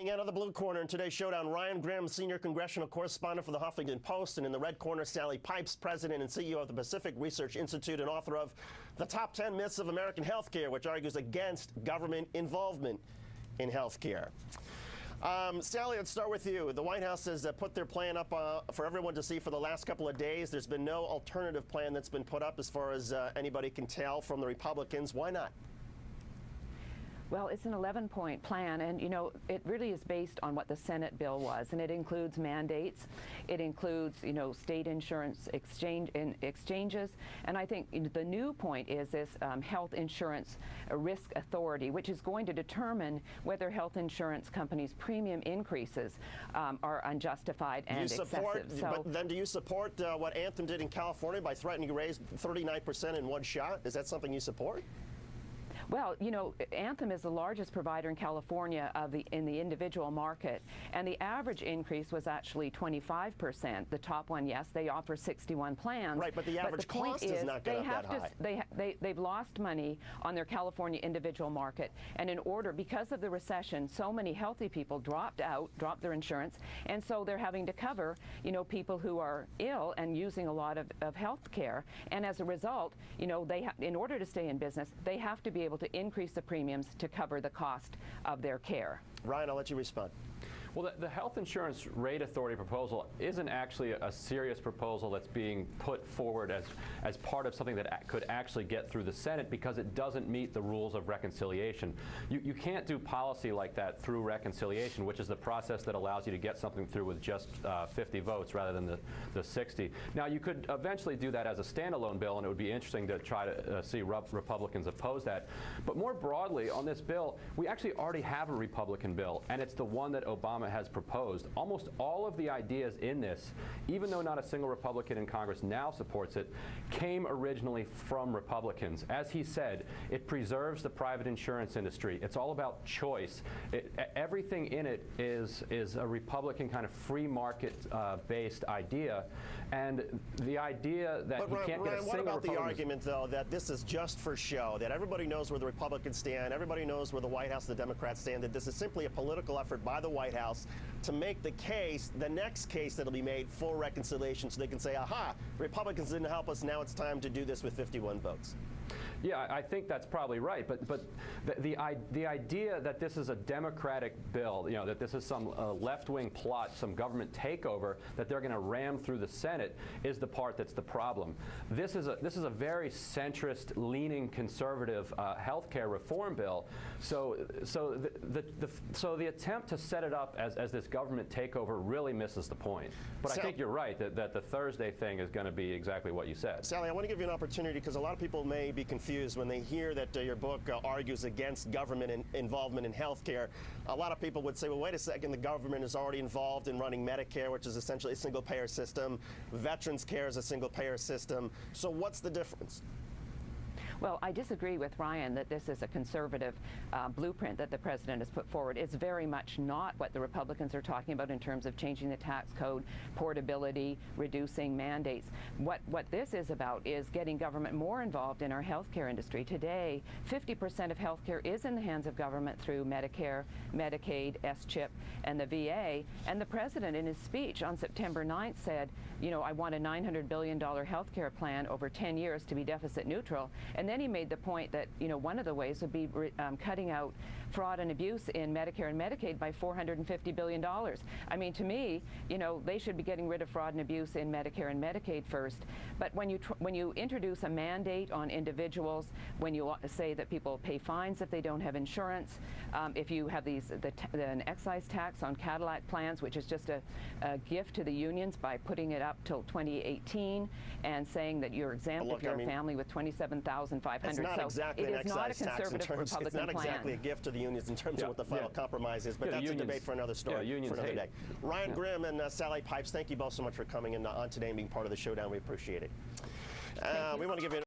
Out of the blue corner in today's showdown, Ryan Grimm, senior congressional correspondent for the Huffington Post, and in the red corner, Sally Pipes, president and CEO of the Pacific Research Institute and author of The Top 10 Myths of American Healthcare, which argues against government involvement in healthcare. Sally, let's start with you. The White House has put their plan up for everyone to see for the last couple of days. There's been no alternative plan that's been put up as far as anybody can tell from the Republicans. Why not? Well, it's an 11-point plan, and, you know, it really is based on what the Senate bill was, and it includes mandates. It includes, you know, state insurance exchanges, and I think the new point is this health insurance risk authority, which is going to determine whether health insurance companies' premium increases are unjustified and excessive. But then do you support what Anthem did in California by threatening to raise 39% in one shot? Is that something you support? Well, you know, Anthem is the largest provider in California in the individual market, and the average increase was actually 25%. The top one, yes, they offer 61 plans. Right, but the average cost is not going up that high. They've lost money on their California individual market, and because of the recession, so many healthy people dropped their insurance, and so they're having to cover, you know, people who are ill and using a lot of health care, and as a result, you know, in order to stay in business, they have to be able to increase the premiums to cover the cost of their care. Ryan, I'll let you respond. Well, the Health Insurance Rate Authority proposal isn't actually a serious proposal that's being put forward as part of something that could actually get through the Senate, because it doesn't meet the rules of reconciliation. You can't do policy like that through reconciliation, which is the process that allows you to get something through with just 50 votes rather than the 60. Now, you could eventually do that as a standalone bill, and it would be interesting to try to see Republicans oppose that. But more broadly, on this bill, we actually already have a Republican bill, and it's the one that Obama has proposed. Almost all of the ideas in this, even though not a single Republican in Congress now supports it, came originally from Republicans. As he said, it preserves the private insurance industry. It's all about choice. Everything in it is a Republican kind of free market based idea, and the idea that you can't get a single Republican. What about the argument, though, that this is just for show, that everybody knows where the Republicans stand, everybody knows where the White House and the Democrats stand, that this is simply a political effort by the White House to make the case, the next case that'll be made, for reconciliation, so they can say, aha, Republicans didn't help us, now it's time to do this with 51 votes. Yeah, I think that's probably right, but the idea that this is a Democratic bill, you know, that this is some left-wing plot, some government takeover that they're going to ram through the Senate, is the part that's the problem. This is a very centrist-leaning conservative healthcare reform bill. So the attempt to set it up as this government takeover really misses the point. But I think you're right that the Thursday thing is going to be exactly what you said. Sally, I want to give you an opportunity, because a lot of people may be confused when they hear that your book argues against government involvement in healthcare. A lot of people would say, well, wait a second, the government is already involved in running Medicare, which is essentially a single-payer system. Veterans care is a single-payer system. So what's the difference? Well, I disagree with Ryan that this is a conservative blueprint that the president has put forward. It's very much not what the Republicans are talking about in terms of changing the tax code, portability, reducing mandates. What this is about is getting government more involved in our healthcare industry. Today, 50% of healthcare is in the hands of government through Medicare, Medicaid, S-CHIP, and the VA. And the president, in his speech on September 9th, said, you know, I want a $900 billion healthcare plan over 10 years to be deficit neutral. And then he made the point that, you know, one of the ways would be cutting out fraud and abuse in Medicare and Medicaid by $450 billion. I mean, to me, you know, they should be getting rid of fraud and abuse in Medicare and Medicaid first. But when you introduce a mandate on individuals, when you say that people pay fines if they don't have insurance, if you have an excise tax on Cadillac plans, which is just a gift to the unions by putting it up till 2018 and saying that you're exempt if you're a family with 27,500. It's not exactly an excise tax in terms. It's not exactly a gift to the unions in terms of what the final compromise is, but that's a debate for another story, for another day. Ryan Grimm and Sally Pipes, thank you both so much for coming in on today and being part of the showdown. We appreciate it. We want to give you